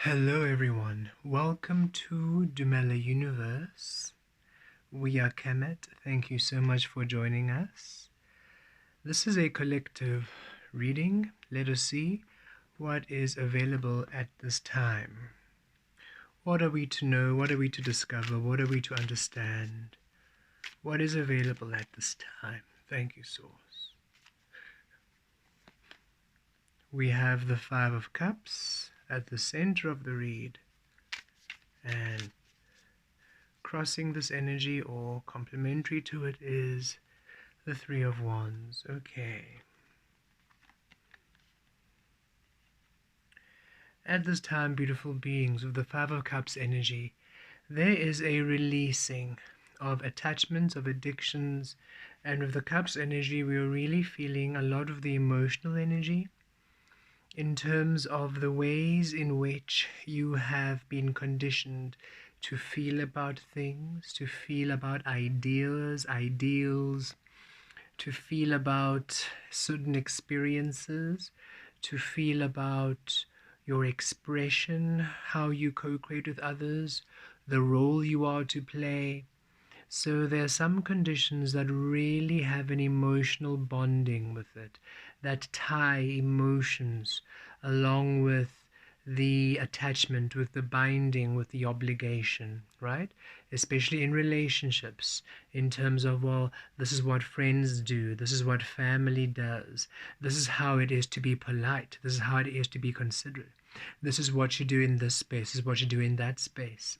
Hello everyone, welcome to Dumela Universe. We are Kemet, thank you so much for joining us. This is a collective reading. Let us see what is available at this time. What are we to know? What are we to discover? What are we to understand? What is available at this time? Thank you, Source. We have the Five of Cups at the center of the read, and crossing this energy or complementary to it is the Three of Wands. Okay. At this time, beautiful beings, with the Five of Cups energy, there is a releasing of attachments, of addictions, and with the Cups energy, we are really feeling a lot of the emotional energy in terms of the ways in which you have been conditioned to feel about things, to feel about ideas, to feel about certain experiences, to feel about your expression, how you co-create with others, the role you are to play. So there are some conditions that really have an emotional bonding with it, that tie emotions along with the attachment, with the binding, with the obligation, right? Especially in relationships, in terms of, well, this is what friends do, this is what family does, this is how it is to be polite, this is how it is to be considerate, this is what you do in this space, this is what you do in that space.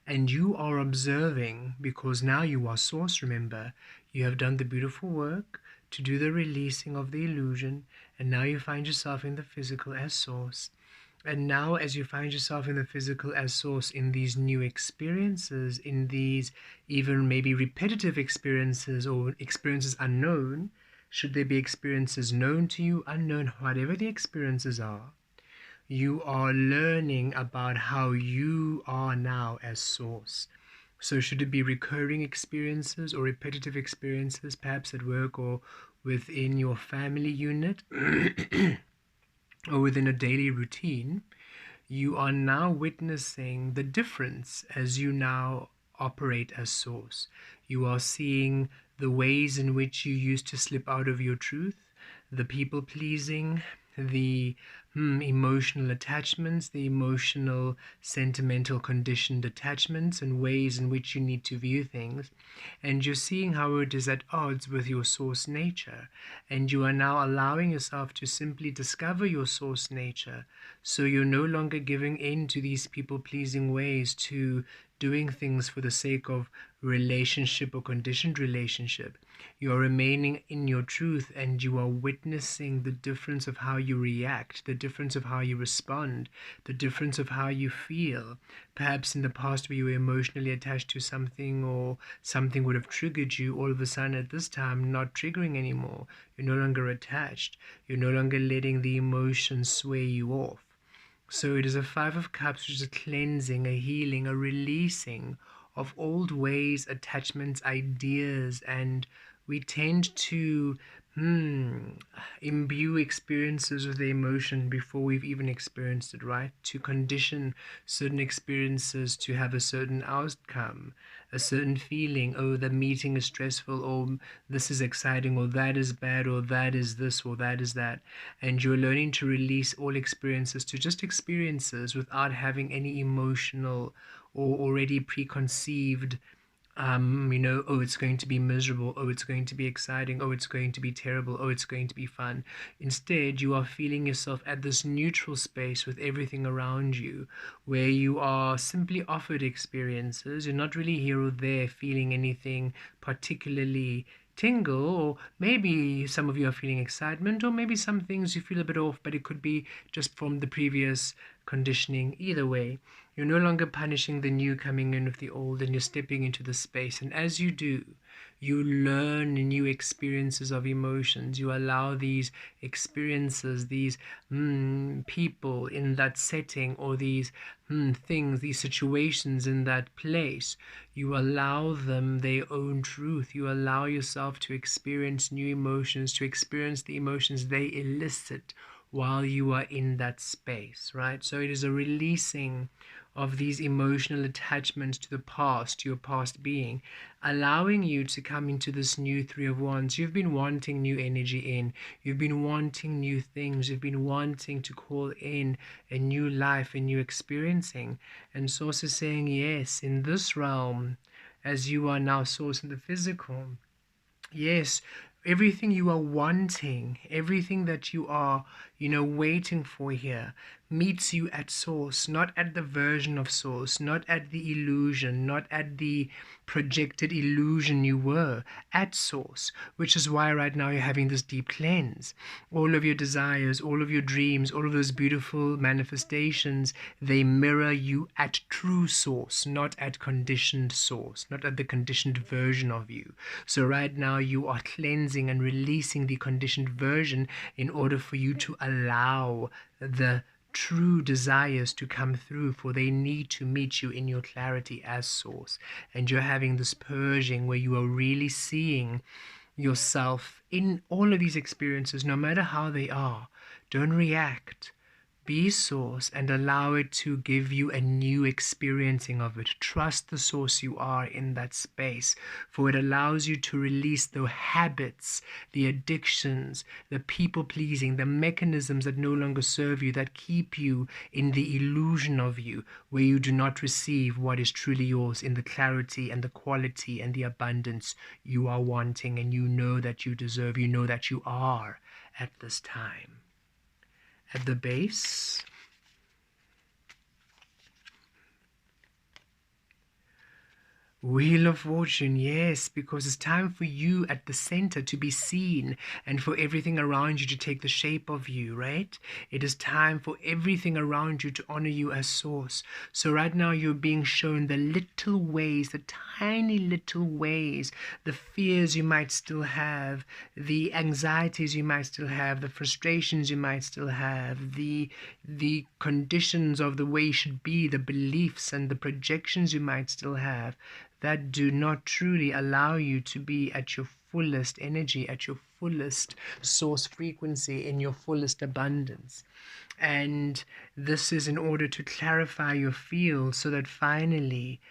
And you are observing, because now you are Source, remember, you have done the beautiful work to do the releasing of the illusion, and now you find yourself in the physical as Source. And now as you find yourself in the physical as Source, in these new experiences, in these even maybe repetitive experiences or experiences unknown, should there be experiences known to you, unknown, whatever the experiences are, you are learning about how you are now as Source. So should it be recurring experiences or repetitive experiences, perhaps at work or within your family unit or within a daily routine, you are now witnessing the difference as you now operate as Source. You are seeing the ways in which you used to slip out of your truth, the people pleasing, the emotional attachments, the emotional, sentimental, conditioned attachments, and ways in which you need to view things. And you're seeing how it is at odds with your Source nature. And you are now allowing yourself to simply discover your Source nature. So you're no longer giving in to these people-pleasing ways, to doing things for the sake of relationship or conditioned relationship. You are remaining in your truth, and you are witnessing the difference of how you react, the difference of how you respond, the difference of how you feel. Perhaps in the past where you were emotionally attached to something, or something would have triggered you, all of a sudden at this time not triggering anymore. You're no longer attached. You're no longer letting the emotions sway you off. So it is a Five of Cups, which is a cleansing, a healing, a releasing of old ways, attachments, ideas, and we tend to imbue experiences with the emotion before we've even experienced it, right? To condition certain experiences to have a certain outcome, a certain feeling. Oh, the meeting is stressful, or this is exciting, or that is bad, or that is this, or that is that. And you're learning to release all experiences to just experiences without having any emotional or already preconceived oh, it's going to be miserable, oh, it's going to be exciting, oh, it's going to be terrible, oh, it's going to be fun. Instead, you are feeling yourself at this neutral space with everything around you, where you are simply offered experiences. You're not really here or there feeling anything particularly tingle, or maybe some of you are feeling excitement, or maybe some things you feel a bit off, but it could be just from the previous conditioning. Either way, you're no longer punishing the new coming in with the old, and you're stepping into the space. And as you do, you learn new experiences of emotions. You allow these experiences, these people in that setting, or these things, these situations in that place. You allow them their own truth. You allow yourself to experience new emotions, to experience the emotions they elicit while you are in that space, right? So it is a releasing of these emotional attachments to the past, to your past being, allowing you to come into this new Three of Wands. You've been wanting new energy in, you've been wanting new things, you've been wanting to call in a new life, a new experiencing. And Source is saying, yes, in this realm, as you are now Source in the physical, yes, everything you are wanting, everything that you are, waiting for here, meets you at Source, not at the version of Source, not at the illusion, not at the projected illusion you were, at Source, which is why right now you're having this deep cleanse. All of your desires, all of your dreams, all of those beautiful manifestations, they mirror you at true Source, not at conditioned Source, not at the conditioned version of you. So right now you are cleansing and releasing the conditioned version in order for you to allow the true desires to come through, for they need to meet you in your clarity as Source. And you're having this purging where you are really seeing yourself in all of these experiences, no matter how they are. Don't react. Be Source and allow it to give you a new experiencing of it. Trust the Source you are in that space, for it allows you to release the habits, the addictions, the people-pleasing, the mechanisms that no longer serve you, that keep you in the illusion of you, where you do not receive what is truly yours in the clarity and the quality and the abundance you are wanting, and you know that you deserve, you know that you are at this time. At the base, Wheel of Fortune, yes, because it's time for you at the center to be seen and for everything around you to take the shape of you, right? It is time for everything around you to honor you as Source. So right now you're being shown the little ways, the tiny little ways, the fears you might still have, the anxieties you might still have, the frustrations you might still have, the conditions of the way you should be, the beliefs and the projections you might still have, that do not truly allow you to be at your fullest energy, at your fullest Source frequency, in your fullest abundance. And this is in order to clarify your field, so that finally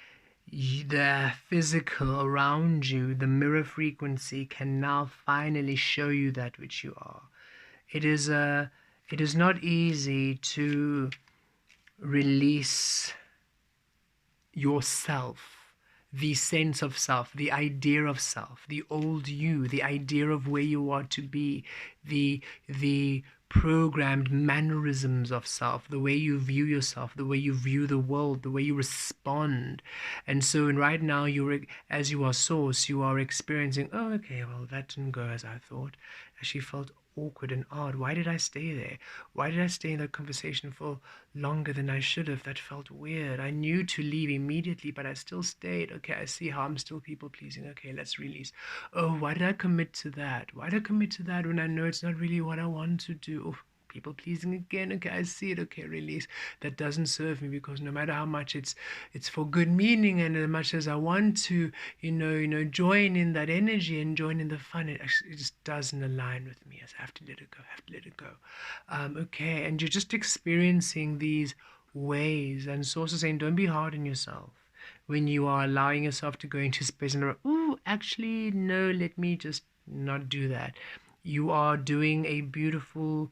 the physical around you, the mirror frequency, can now finally show you that which you are. It is not easy to release yourself, the sense of self, the idea of self, the old you, the idea of where you are to be, the programmed mannerisms of self, the way you view yourself, the way you view the world, the way you respond. And so right now, as you are Source, you are experiencing, oh, okay, well, that didn't go as I thought. Actually felt awkward and odd. Why did I stay there? Why did I stay in that conversation for longer than I should have? That felt weird. I knew to leave immediately, but I still stayed. Okay, I see how I'm still people pleasing. Okay, let's release. Oh, why did I commit to that? Why did I commit to that when I know it's not really what I want to do? Oh, people pleasing again. Okay, I see it. Okay, release. That doesn't serve me, because no matter how much it's for good meaning, and as much as I want to, join in that energy and join in the fun, it just doesn't align with me. I have to let it go. I have to let it go. Okay, and you're just experiencing these ways, and Source is saying, don't be hard on yourself when you are allowing yourself to go into space and, oh, actually, no, let me just not do that. You are doing a beautiful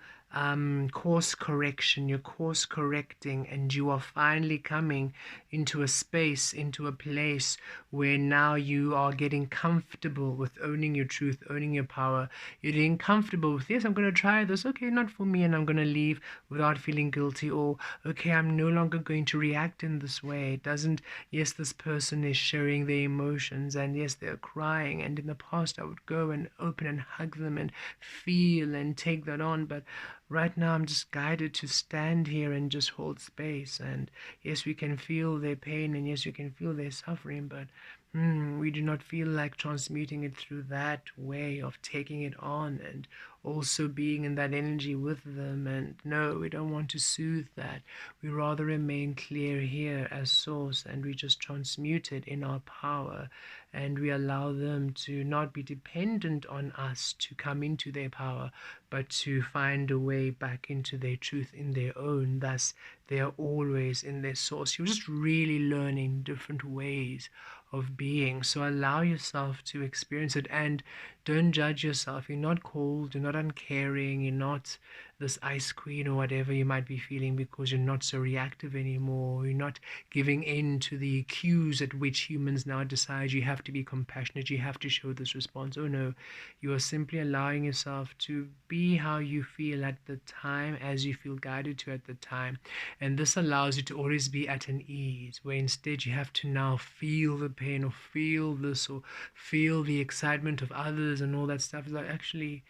course correction. You're course correcting, and you are finally coming into a space, into a place where now you are getting comfortable with owning your truth, owning your power. You're getting comfortable with, yes, I'm going to try this. Okay, not for me, and I'm going to leave without feeling guilty. Or, okay, I'm no longer going to react in this way. It doesn't, yes, this person is sharing their emotions, and yes, they're crying, and in the past I would go and open and hug them and feel and take that on, but right now I'm just guided to stand here and just hold space. And yes, we can feel their pain, and yes, we can feel their suffering, but We do not feel like transmuting it through that way of taking it on and also being in that energy with them. And no, we don't want to soothe that. We rather remain clear here as source, and we just transmute it in our power, and we allow them to not be dependent on us to come into their power, but to find a way back into their truth in their own. Thus, they are always in their source. You're just really learning different ways of being. So allow yourself to experience it, and don't judge yourself. You're not cold, you're not uncaring, you're not this ice queen or whatever you might be feeling, because you're not so reactive anymore. You're not giving in to the cues at which humans now decide you have to be compassionate, you have to show this response. Oh no, you are simply allowing yourself to be how you feel at the time, as you feel guided to at the time. And this allows you to always be at an ease, where instead you have to now feel the pain or feel this or feel the excitement of others and all that stuff. It's like, actually,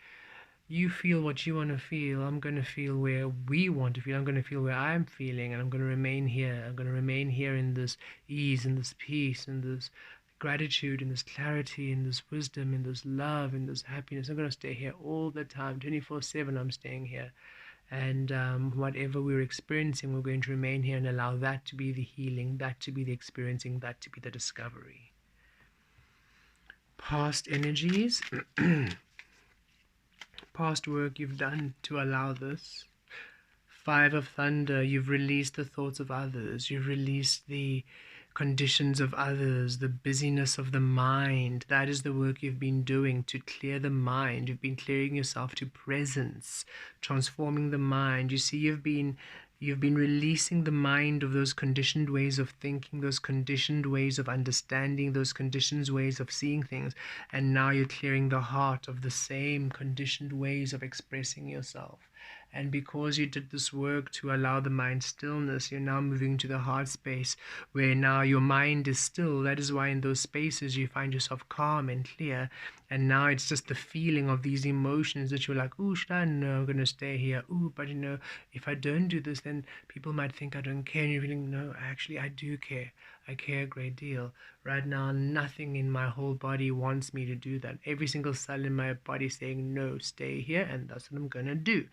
you feel what you want to feel. I'm going to feel where we want to feel. I'm going to feel where I'm feeling, and I'm going to remain here. I'm going to remain here in this ease, in this peace, in this gratitude, in this clarity, in this wisdom, in this love, in this happiness. I'm going to stay here all the time, 24/7. I'm staying here. And whatever we're experiencing, we're going to remain here and allow that to be the healing, that to be the experiencing, that to be the discovery. Past energies, past work you've done to allow this. Five of Thunder, you've released the thoughts of others, you've released the conditions of others, the busyness of the mind. That is the work you've been doing to clear the mind. You've been clearing yourself to presence, transforming the mind. You see, you've been releasing the mind of those conditioned ways of thinking, those conditioned ways of understanding, those conditioned ways of seeing things, and now you're clearing the heart of the same conditioned ways of expressing yourself. And because you did this work to allow the mind stillness, you're now moving to the heart space, where now your mind is still. That is why in those spaces you find yourself calm and clear. And now it's just the feeling of these emotions that you're like, oh, should I? No, I'm going to stay here. Oh, but if I don't do this, then people might think I don't care. And you're feeling, no, actually, I do care. I care a great deal. Right now, nothing in my whole body wants me to do that. Every single cell in my body is saying, no, stay here, and that's what I'm going to do.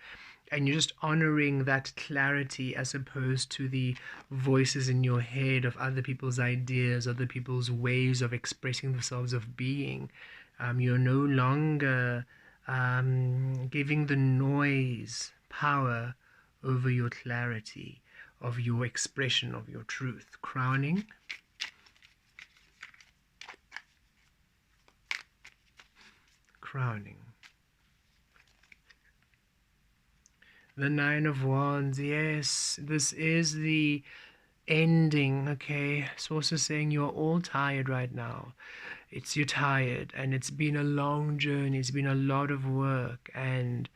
And you're just honoring that clarity, as opposed to the voices in your head of other people's ideas, other people's ways of expressing themselves, of being. You're no longer giving the noise power over your clarity of your expression of your truth. Crowning. Crowning. The Nine of Wands. Yes, this is the ending. Okay, Source is saying you're all tired right now. You're tired, and it's been a long journey. It's been a lot of work, and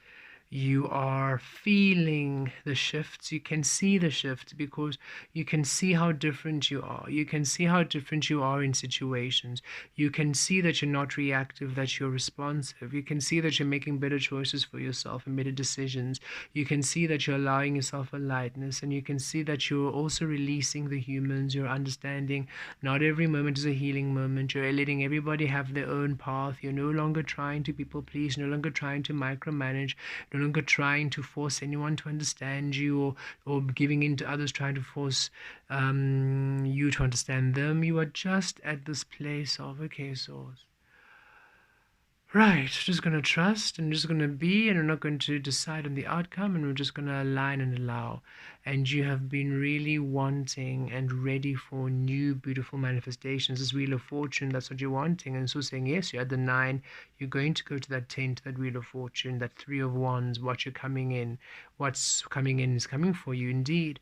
you are feeling the shifts. You can see the shifts because you can see how different you are. You can see how different you are in situations. You can see that you're not reactive, that you're responsive. You can see that you're making better choices for yourself and better decisions. You can see that you're allowing yourself a lightness, and you can see that you're also releasing the humans. You're understanding not every moment is a healing moment. You're letting everybody have their own path. You're no longer trying to people please, no longer trying to micromanage, no longer trying to force anyone to understand you, or giving in to others trying to force you to understand them. You are just at this place of, okay, Source, right, just going to trust, and just going to be, and we're not going to decide on the outcome, and we're just going to align and allow. And you have been really wanting and ready for new beautiful manifestations. This Wheel of Fortune, that's what you're wanting. And so saying, yes, you're at the 9, you're going to go to that 10, to that Wheel of Fortune, that 3 of Wands. What's coming in is coming for you indeed.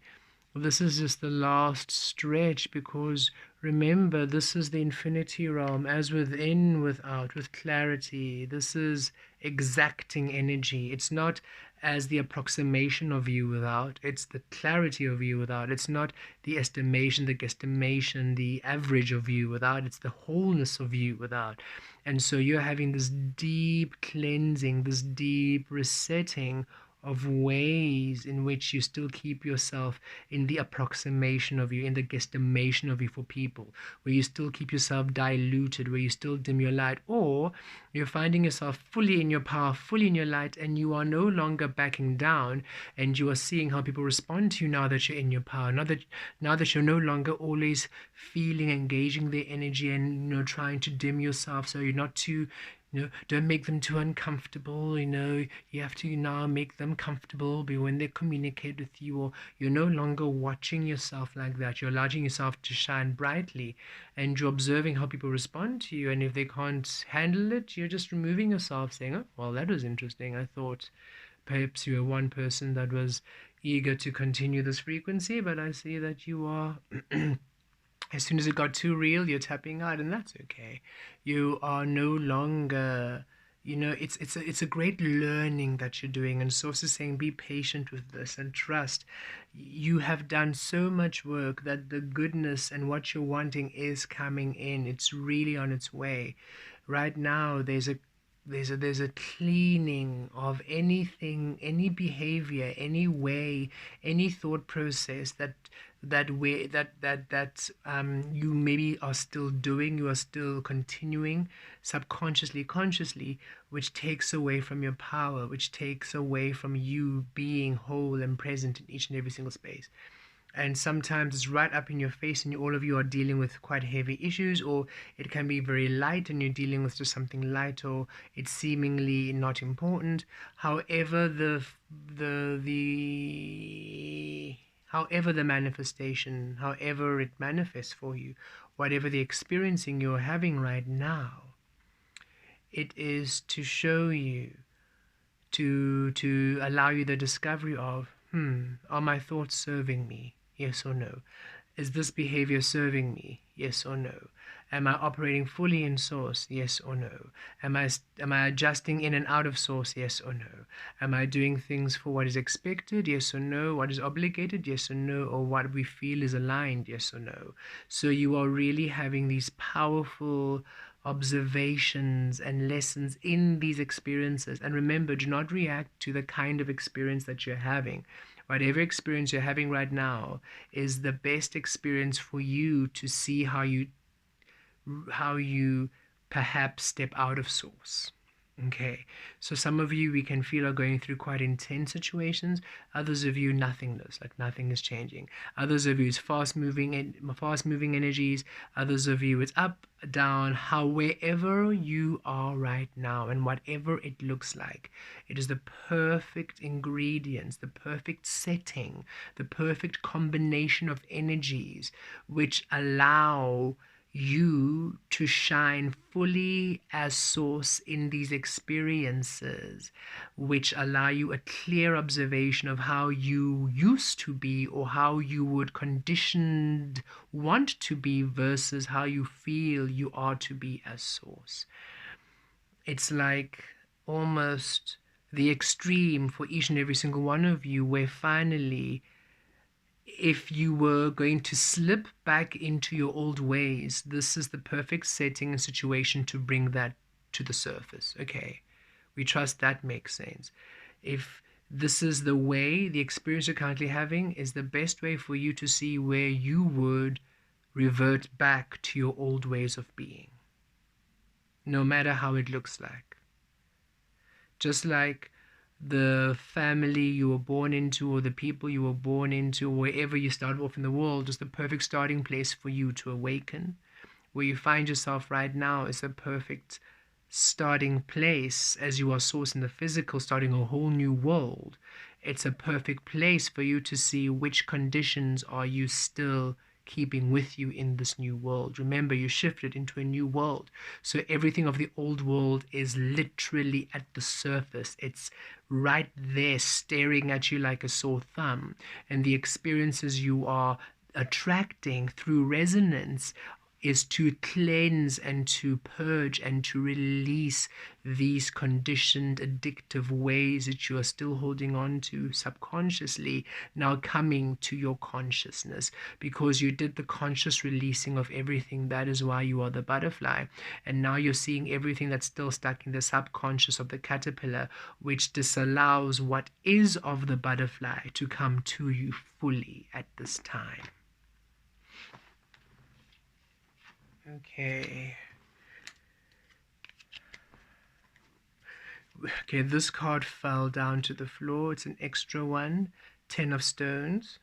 This is just the last stretch, because remember, this is the infinity realm, as within, without, with clarity. This is exacting energy. It's not as the approximation of you without, it's the clarity of you without. It's not the estimation, the guesstimation, the average of you without, it's the wholeness of you without. And so you're having this deep cleansing, this deep resetting of ways in which you still keep yourself in the approximation of you, in the guesstimation of you for people, where you still keep yourself diluted, where you still dim your light, or you're finding yourself fully in your power, fully in your light, and you are no longer backing down, and you are seeing how people respond to you now that you're in your power, now that you're no longer always feeling, engaging their energy, and trying to dim yourself so you're not too, don't make them too uncomfortable. You have to now make them comfortable when they communicate with you, or you're no longer watching yourself like that. You're allowing yourself to shine brightly, and you're observing how people respond to you. And if they can't handle it, you're just removing yourself, saying, oh, well, that was interesting. I thought perhaps you were one person that was eager to continue this frequency, but I see that you are as soon as it got too real, you're tapping out, and that's okay. You are no longer, it's a great learning that you're doing. And Source is saying, be patient with this and trust. You have done so much work that the goodness and what you're wanting is coming in. It's really on its way. Right now, there's a cleaning of anything, any behavior, any way, any thought process that you maybe are still doing, you are still continuing subconsciously, consciously, which takes away from your power, which takes away from you being whole and present in each and every single space. And sometimes it's right up in your face, and all of you are dealing with quite heavy issues, or it can be very light and you're dealing with just something light, or it's seemingly not important. However however the manifestation, however it manifests for you, whatever the experiencing you're having right now, it is to show you, to allow you the discovery of, are my thoughts serving me? Yes or no? Is this behavior serving me? Yes or no? Am I operating fully in Source? Yes or no? Am I adjusting in and out of Source? Yes or no? Am I doing things for what is expected? Yes or no? What is obligated? Yes or no? Or what we feel is aligned? Yes or no? So you are really having these powerful observations and lessons in these experiences. And remember, do not react to the kind of experience that you're having. Whatever experience you're having right now is the best experience for you to see how you perhaps step out of Source. Okay, so some of you, we can feel, are going through quite intense situations. Others of you, nothingness, like nothing is changing. Others of you, it's fast moving energies. Others of you, it's up, down. However you are right now, and whatever it looks like, it is the perfect ingredients, the perfect setting, the perfect combination of energies which allow you to shine fully as Source in these experiences, which allow you a clear observation of how you used to be, or how you would conditioned want to be, versus how you feel you are to be as Source. It's like almost the extreme for each and every single one of you, where finally, if you were going to slip back into your old ways, this is the perfect setting and situation to bring that to the surface. Okay, we trust that makes sense. If this is the way, the experience you're currently having is the best way for you to see where you would revert back to your old ways of being, no matter how it looks like. Just like the family you were born into, or the people you were born into, or wherever you started off in the world, is the perfect starting place for you to awaken. Where you find yourself right now is a perfect starting place, as you are Source in the physical, starting a whole new world. It's a perfect place for you to see which conditions are you still keeping with you in this new world. Remember, you shifted into a new world, so everything of the old world is literally at the surface. It's right there staring at you like a sore thumb, and the experiences you are attracting through resonance is to cleanse and to purge and to release these conditioned addictive ways that you are still holding on to subconsciously, now coming to your consciousness, because you did the conscious releasing of everything. That is why you are the butterfly. And now you're seeing everything that's still stuck in the subconscious of the caterpillar, which disallows what is of the butterfly to come to you fully at this time. Okay. Okay, this card fell down to the floor. It's an extra one, 10 of stones.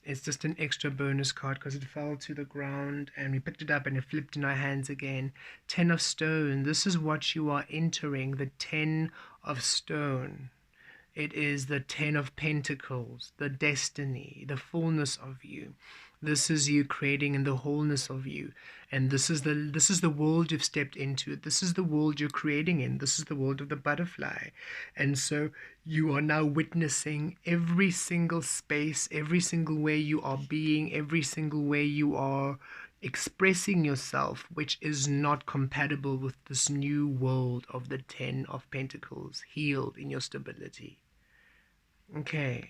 It's just an extra bonus card because it fell to the ground and we picked it up and it flipped in our hands again. 10 of stone. This is what you are entering, the 10 of stone. It is the 10 of pentacles, the destiny, the fullness of you. This is you creating in the wholeness of you. And this is the world you've stepped into. This is the world you're creating in. This is the world of the butterfly. And so you are now witnessing every single space, every single way you are being, every single way you are expressing yourself, which is not compatible with this new world of the 10 of pentacles, healed in your stability. Okay.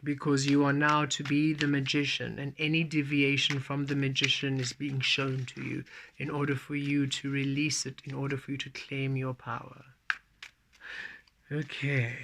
Because you are now to be the magician, and any deviation from the magician is being shown to you in order for you to release it, in order for you to claim your power. Okay.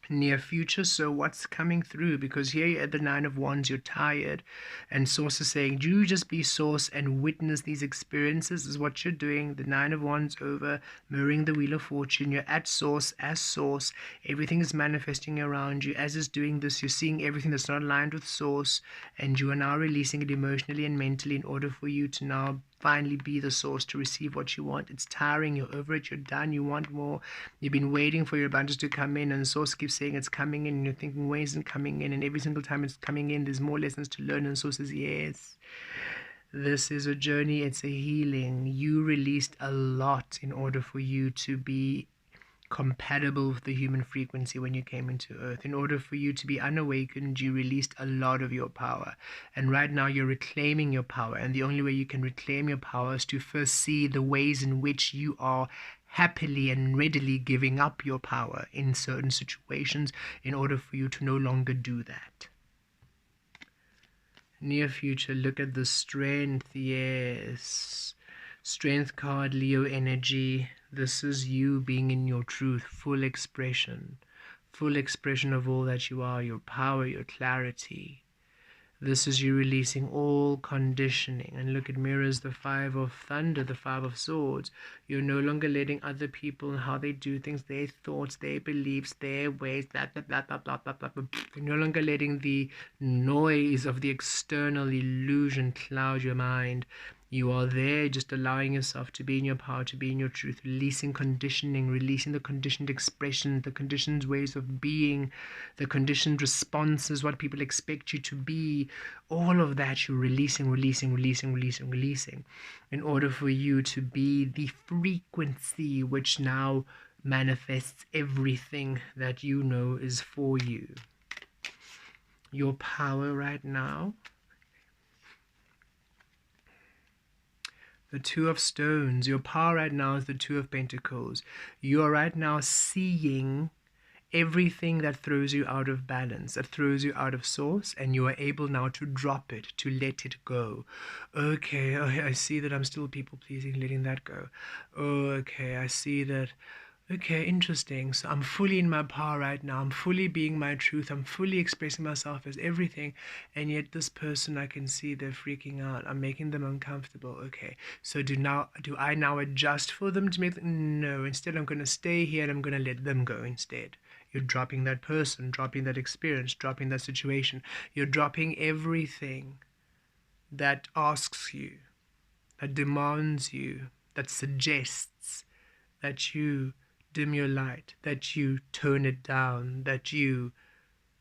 Near future, so what's coming through? Because here you're at the 9 of Wands, you're tired, and Source is saying, you just be Source and witness these experiences. Is what you're doing. The 9 of Wands over, mirroring the Wheel of Fortune. You're at Source, as Source. Everything is manifesting around you. As is doing this, you're seeing everything that's not aligned with Source, and you are now releasing it emotionally and mentally in order for you to now finally be the Source to receive what you want. It's tiring, you're over it, you're done, you want more. You've been waiting for your abundance to come in, and Source keeps saying it's coming in, and you're thinking, why isn't it coming in? And every single time it's coming in, there's more lessons to learn, and Source says, yes. This is a journey, it's a healing. You released a lot in order for you to be compatible with the human frequency when you came into earth. In order for you to be unawakened, you released a lot of your power, and right now you're reclaiming your power, and the only way you can reclaim your power is to first see the ways in which you are happily and readily giving up your power in certain situations in order for you to no longer do that. Near future, look at the strength. Yes, strength card, Leo energy. This is you being in your truth, full expression of all that you are, your power, your clarity. This is you releasing all conditioning. And look, it mirrors the 5 of thunder, the 5 of swords. You're no longer letting other people and how they do things, their thoughts, their beliefs, their ways, blah, blah, blah, blah, blah, blah, blah, blah. You're no longer letting the noise of the external illusion cloud your mind. You are there just allowing yourself to be in your power, to be in your truth, releasing conditioning, releasing the conditioned expression, the conditioned ways of being, the conditioned responses, what people expect you to be. All of that you're releasing in order for you to be the frequency which now manifests everything that you know is for you. Your power right now. The 2 of stones. Your power right now is the 2 of pentacles. You are right now seeing everything that throws you out of balance, that throws you out of source, and you are able now to drop it, to let it go. Okay, I see that I'm still people pleasing, letting that go. Okay, I see that. Okay, interesting. So I'm fully in my power right now. I'm fully being my truth. I'm fully expressing myself as everything. And yet this person, I can see they're freaking out. I'm making them uncomfortable. Okay, so do I now adjust for them to make them? No, instead I'm going to stay here and I'm going to let them go instead. You're dropping that person, dropping that experience, dropping that situation. You're dropping everything that asks you, that demands you, that suggests that you dim your light, that you tone it down, that you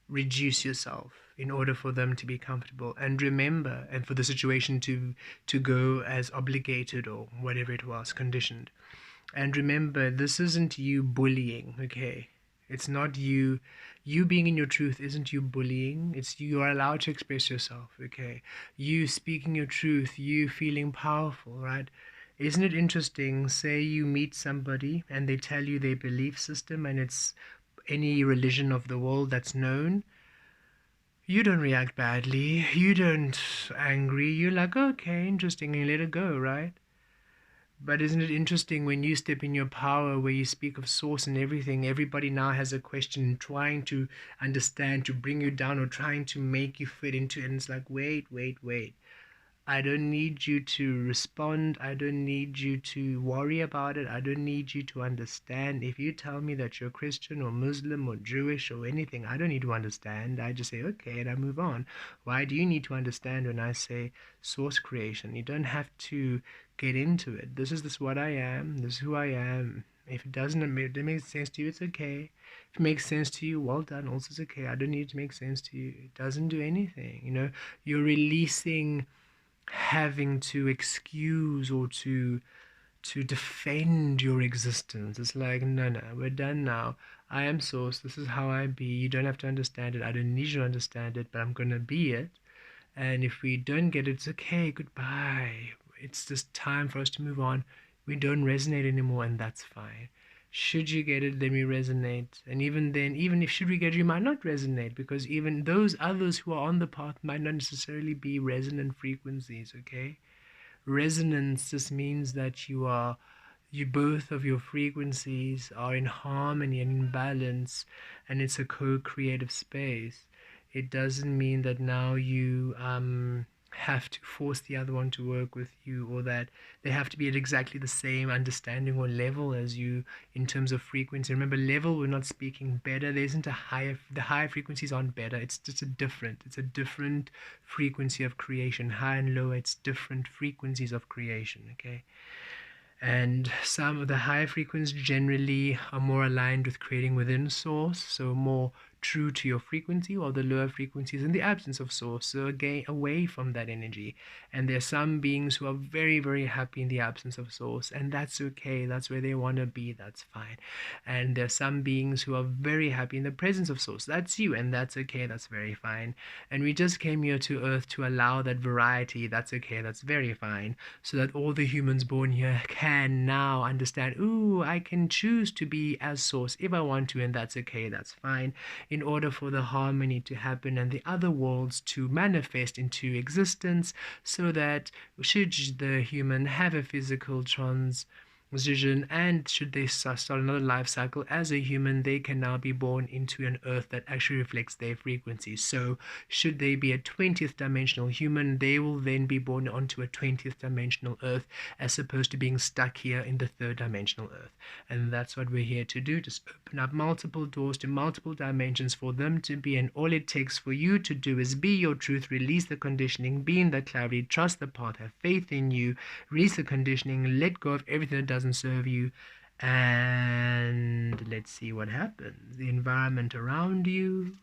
reduce yourself in order for them to be comfortable. And remember, and for the situation to go as obligated or whatever it was, conditioned. And remember, this isn't you bullying, okay? It's not you. You being in your truth isn't you bullying. It's you are allowed to express yourself, okay? You speaking your truth, you feeling powerful, right? Isn't it interesting? Say you meet somebody and they tell you their belief system and it's any religion of the world that's known. You don't react badly. You don't angry. You're like, okay, interesting, and you let it go, right? But isn't it interesting when you step in your power, where you speak of source and everything, everybody now has a question trying to understand, to bring you down or trying to make you fit into it. And it's like, wait, wait, wait. I don't need you to respond. I don't need you to worry about it. I don't need you to understand. If you tell me that you're Christian or Muslim or Jewish or anything, I don't need to understand. I just say, okay, and I move on. Why do you need to understand when I say source creation? You don't have to get into it. This what I am. This is who I am. If it doesn't make sense to you, it's okay. If it makes sense to you, well done. Also, it's okay. I don't need it to make sense to you. It doesn't do anything. You're releasing having to excuse or to defend your existence. It's like, no, we're done now. I am source. This is how I be. You don't have to understand it. I don't need you to understand it, but I'm gonna be it. And if we don't get it, it's okay. Goodbye. It's just time for us to move on. We don't resonate anymore, and that's fine. Should you get it, then we resonate. And even then, even if should we get it, you might not resonate, because even those others who are on the path might not necessarily be resonant frequencies, okay? Resonance just means that you both of your frequencies are in harmony and in balance, and it's a co-creative space. It doesn't mean that now you have to force the other one to work with you, or that they have to be at exactly the same understanding or level as you in terms of frequency. Remember, level, we're not speaking better. There isn't the higher frequencies aren't better. It's just it's a different frequency of creation. High and low, it's different frequencies of creation, okay? And some of the higher frequencies generally are more aligned with creating within source, so more true to your frequency, while the lower frequencies in the absence of source, so again away from that energy. And there's some beings who are very, very happy in the absence of source, and that's okay. That's where they want to be. That's fine. And there's some beings who are very happy in the presence of source. That's you, and that's okay. That's very fine. And we just came here to earth to allow that variety. That's okay. That's very fine, so that all the humans born here can now understand, ooh, I can choose to be as source if I want to, and that's okay. That's fine, in order for the harmony to happen and the other worlds to manifest into existence, so that should the human have a physical transition, and should they start another life cycle as a human, they can now be born into an earth that actually reflects their frequency. So should they be a 20th dimensional human, they will then be born onto a 20th dimensional earth, as opposed to being stuck here in the third dimensional earth. And that's what we're here to do, just open up multiple doors to multiple dimensions for them to be. And all it takes for you to do is be your truth, release the conditioning, be in the clarity, trust the path, have faith in you, release the conditioning, let go of everything that doesn't serve you, and let's see what happens. The environment around you,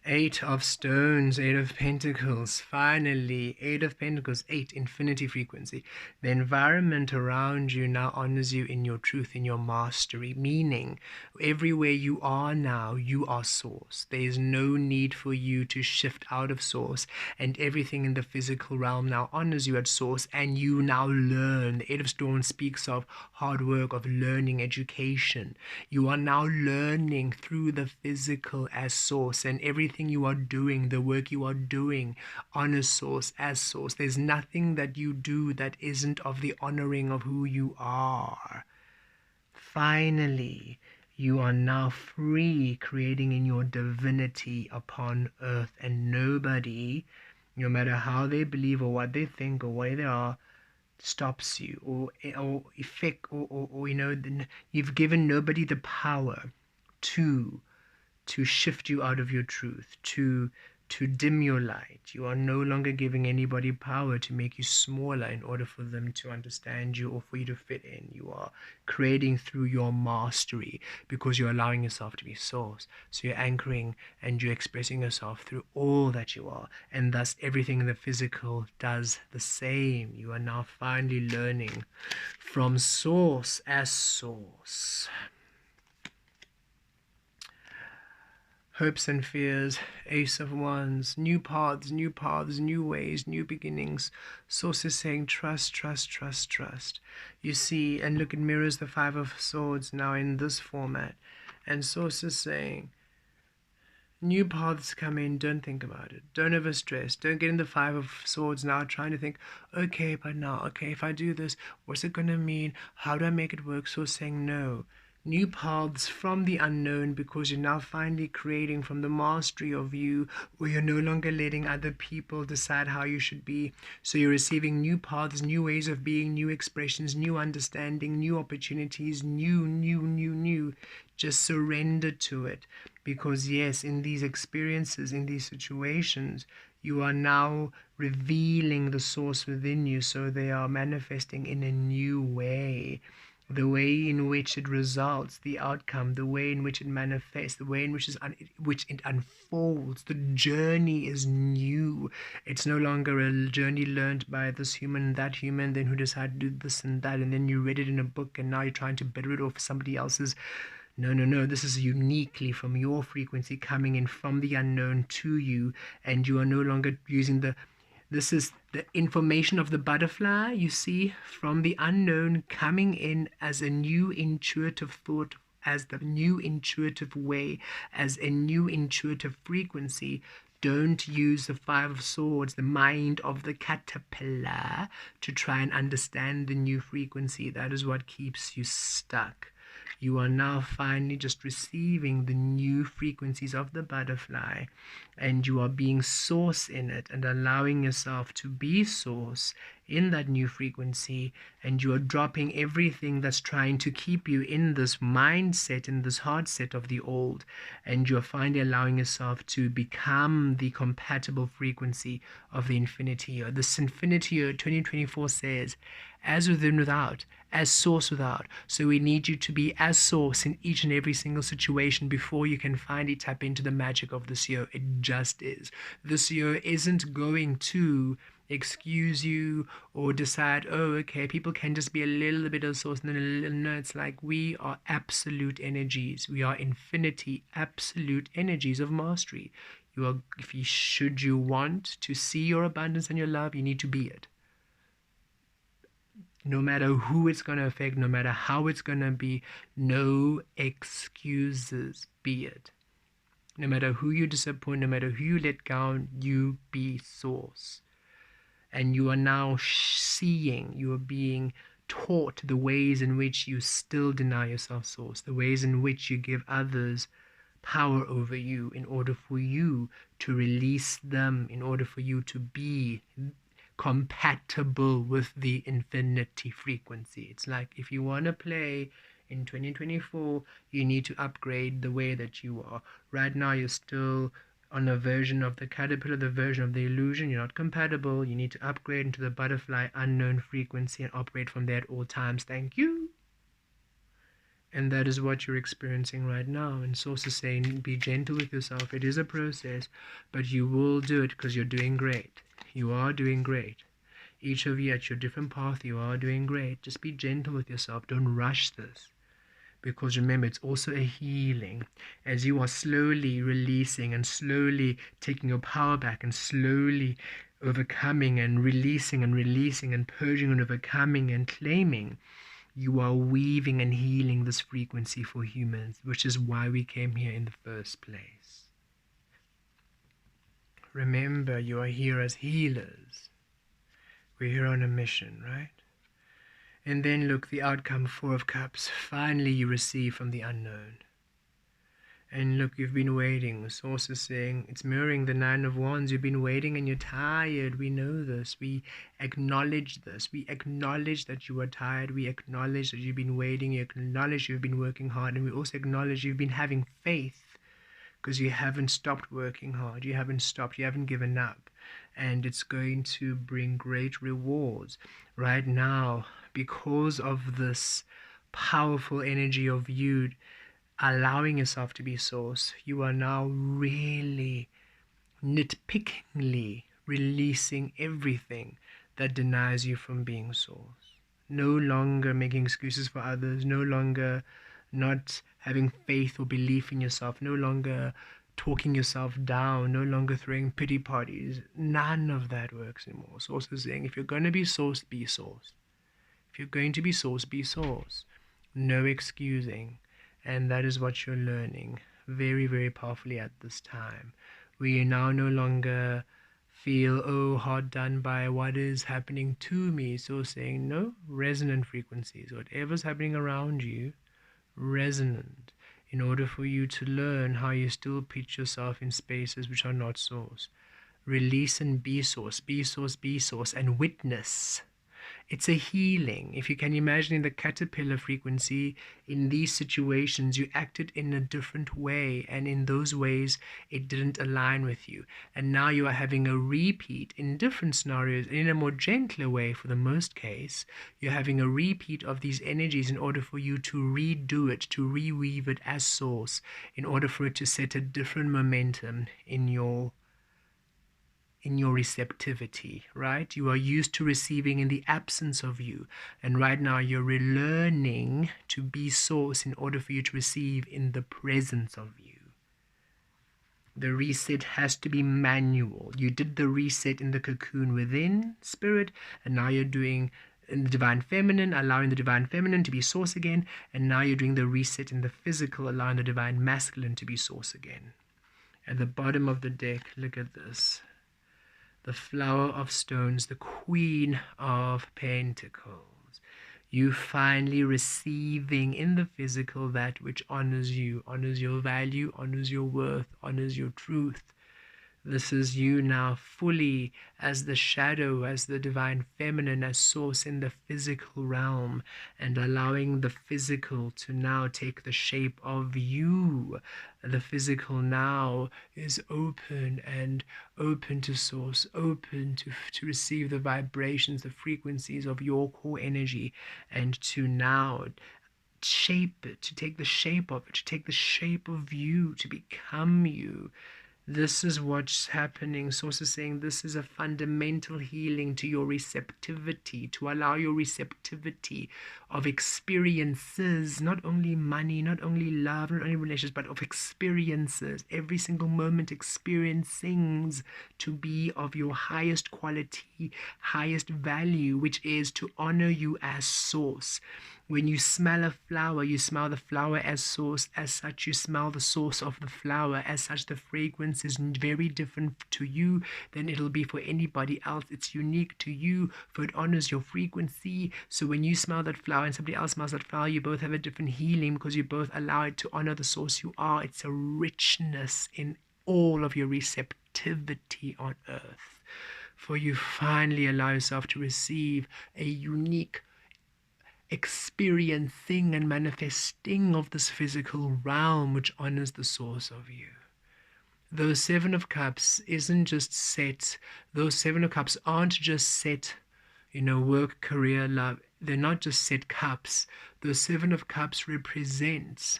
Eight of Stones, Eight of Pentacles, finally, Eight of Pentacles, 8, infinity frequency. The environment around you now honors you in your truth, in your mastery, meaning everywhere you are now, you are source. There is no need for you to shift out of source, and everything in the physical realm now honors you at source, and you now learn. The Eight of Stones speaks of hard work, of learning, education. You are now learning through the physical as source, and everything you are doing, the work you are doing, honors source as source. There's nothing that you do that isn't of the honoring of who you are. Finally, you are now free, creating in your divinity upon earth, and nobody, no matter how they believe or what they think or where they are, stops you or effect or you've given nobody the power to shift you out of your truth, to to dim your light. You are no longer giving anybody power to make you smaller in order for them to understand you or for you to fit in. You are creating through your mastery because you're allowing yourself to be source. So you're anchoring and you're expressing yourself through all that you are. And thus everything in the physical does the same. You are now finally learning from source as source. Hopes and fears, Ace of Wands, new paths, new ways, new beginnings. Source is saying trust, trust, trust, trust. You see, and look, it mirrors the Five of Swords now in this format. And Source is saying, new paths come in, don't think about it. Don't overstress. Don't get in the Five of Swords now trying to think, okay, but now, okay, if I do this, what's it going to mean? How do I make it work? So saying no. New paths from the unknown, because you're now finally creating from the mastery of you, where you're no longer letting other people decide how you should be. So you're receiving new paths, new ways of being, new expressions, new understanding, new opportunities, new. Just surrender to it. Because yes, in these experiences, in these situations, you are now revealing the source within you, so they are manifesting in a new way. The way in which it results, the outcome, the way in which it manifests, the way in which it unfolds. The journey is new. It's no longer a journey learned by this human, that human, then who decided to do this and that, and then you read it in a book and now you're trying to better it off somebody else's. No. This is uniquely from your frequency coming in from the unknown to you, and you are no longer using this is the information of the butterfly, you see, from the unknown coming in as a new intuitive thought, as the new intuitive way, as a new intuitive frequency. Don't use the Five of Swords, the mind of the caterpillar, to try and understand the new frequency. That is what keeps you stuck. You are now finally just receiving the new frequencies of the butterfly, and you are being source in it and allowing yourself to be source in that new frequency, and you are dropping everything that's trying to keep you in this mindset, in this heart set of the old, and you're finally allowing yourself to become the compatible frequency of the infinity year. This infinity year 2024 says, as within without, as source without. So we need you to be as source in each and every single situation before you can finally tap into the magic of this year. It just is. This year isn't going to excuse you or decide, oh, okay, people can just be a little bit of source. No, it's like we are absolute energies. We are infinity, absolute energies of mastery. Should you want to see your abundance and your love, you need to be it. No matter who it's going to affect, no matter how it's going to be, no excuses, be it. No matter who you disappoint, no matter who you let down, you be source. And you are now seeing, you are being taught the ways in which you still deny yourself source, the ways in which you give others power over you in order for you to release them, in order for you to be compatible with the infinity frequency. It's like if you want to play in 2024, you need to upgrade the way that you are. Right now, you're still on a version of the caterpillar, the version of the illusion. You're not compatible. You need to upgrade into the butterfly unknown frequency and operate from there at all times. Thank you. And that is what you're experiencing right now. And Source is saying, be gentle with yourself. It is a process, but you will do it because you're doing great. You are doing great. Each of you at your different path, you are doing great. Just be gentle with yourself. Don't rush this. Because remember, it's also a healing. As you are slowly releasing and slowly taking your power back and slowly overcoming and releasing and purging and overcoming and claiming, you are weaving and healing this frequency for humans, which is why we came here in the first place. Remember, you are here as healers. We're here on a mission, right? And then look, the outcome, Four of Cups. Finally, you receive from the unknown. And look, you've been waiting. Source is saying, it's mirroring the Nine of Wands. You've been waiting and you're tired. We know this. We acknowledge this. We acknowledge that you are tired. We acknowledge that you've been waiting. You acknowledge you've been working hard. And we also acknowledge you've been having faith. because you haven't stopped working hard, you haven't given up, and it's going to bring great rewards right now because of this powerful energy of you allowing yourself to be source. You are now really nitpickingly releasing everything that denies you from being source. No longer making excuses for others, no longer not having faith or belief in yourself, no longer talking yourself down, no longer throwing pity parties. None of that works anymore. Source is saying, if you're going to be source, be source. If you're going to be source, be source. No excusing. And that is what you're learning very, very powerfully at this time. We now no longer feel, oh, hard done by what is happening to me. So saying, no, resonant frequencies. Whatever's happening around you, resonant. In order for you to learn how you still pitch yourself in spaces which are not source. Release and be source, be source, be source, and witness. It's a healing. If you can imagine in the caterpillar frequency, in these situations, you acted in a different way, and in those ways, it didn't align with you. And now you are having a repeat in different scenarios, in a more gentler way for the most case. You're having a repeat of these energies in order for you to redo it, to reweave it as source, in order for it to set a different momentum in your receptivity, right? You are used to receiving in the absence of you, and right now you're relearning to be source in order for you to receive in the presence of you. The reset has to be manual. You did the reset in the cocoon within spirit, and now you're doing in the divine feminine, allowing the divine feminine to be source again, and now you're doing the reset in the physical, allowing the divine masculine to be source again. At the bottom of the deck, look at this. The Flower of Stones, the Queen of Pentacles. You finally receiving in the physical that which honors you, honors your value, honors your worth, honors your truth. This is you now fully as the shadow, as the divine feminine, as source in the physical realm, and allowing the physical to now take the shape of you. The physical now is open and open to source, open to receive the vibrations, the frequencies of your core energy, and to now shape it, to take the shape of it, to take the shape of you, to become you. This is what's happening. Source is saying this is a fundamental healing to your receptivity, to allow your receptivity of experiences, not only money, not only love, not only relationships, but of experiences, every single moment experiencing, to be of your highest quality, highest value, which is to honor you as source. When you smell a flower, you smell the flower as source. As such, you smell the source of the flower. As such, the fragrance is very different to you than it'll be for anybody else. It's unique to you, for it honors your frequency. So when you smell that flower and somebody else smells that flower, you both have a different healing because you both allow it to honor the source you are. It's a richness in all of your receptivity on earth. For you finally allow yourself to receive a unique experiencing and manifesting of this physical realm which honors the source of you. Those Seven of Cups isn't just set. Those Seven of Cups aren't just set, work, career, love. They're not just set cups. Those Seven of Cups represents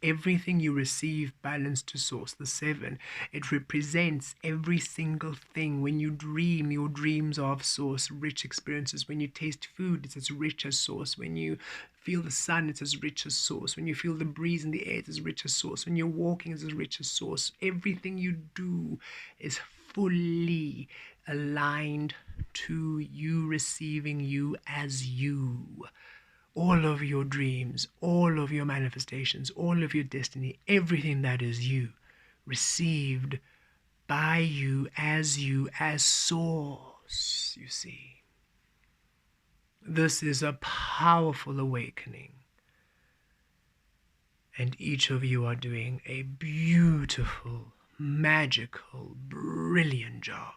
everything you receive balanced to source. The seven, it represents every single thing. When you dream, your dreams are of source, rich experiences. When you taste food, it's as rich as source. When you feel the sun, it's as rich as source. When you feel the breeze in the air, it's as rich as source. When you're walking, it's as rich as source. Everything you do is fully aligned to you receiving you as you. All of your dreams, all of your manifestations, all of your destiny, everything that is you, received by you as source, you see. This is a powerful awakening. And each of you are doing a beautiful, magical, brilliant job.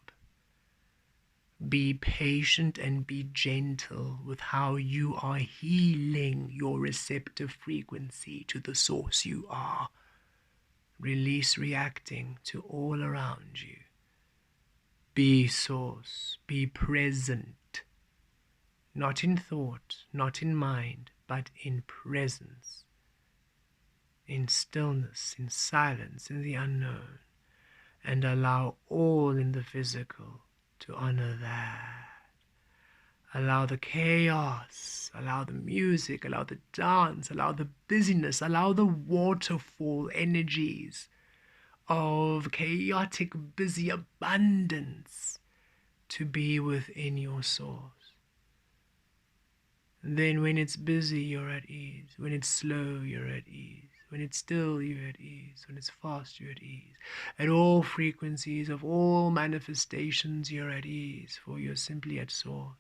Be patient and be gentle with how you are healing your receptive frequency to the source you are. Release reacting to all around you. Be source, be present, not in thought, not in mind, but in presence, in stillness, in silence, in the unknown, and allow all in the physical to honor that. Allow the chaos, allow the music, allow the dance, allow the busyness, allow the waterfall energies of chaotic, busy abundance to be within your source. And then when it's busy, you're at ease. When it's slow, you're at ease. When it's still, you're at ease. When it's fast, you're at ease. At all frequencies of all manifestations, you're at ease, for you're simply at source.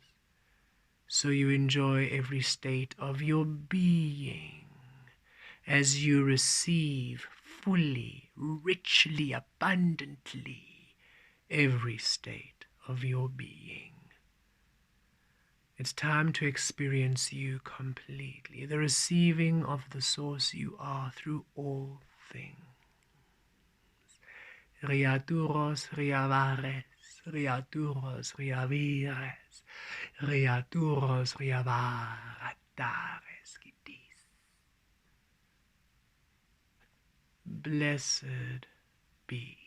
So you enjoy every state of your being as you receive fully, richly, abundantly every state of your being. It's time to experience you completely, the receiving of the source you are through all things. Riaturos, riavares, riaturos, riavires, riaturos, riavaratares, gitis. Blessed be.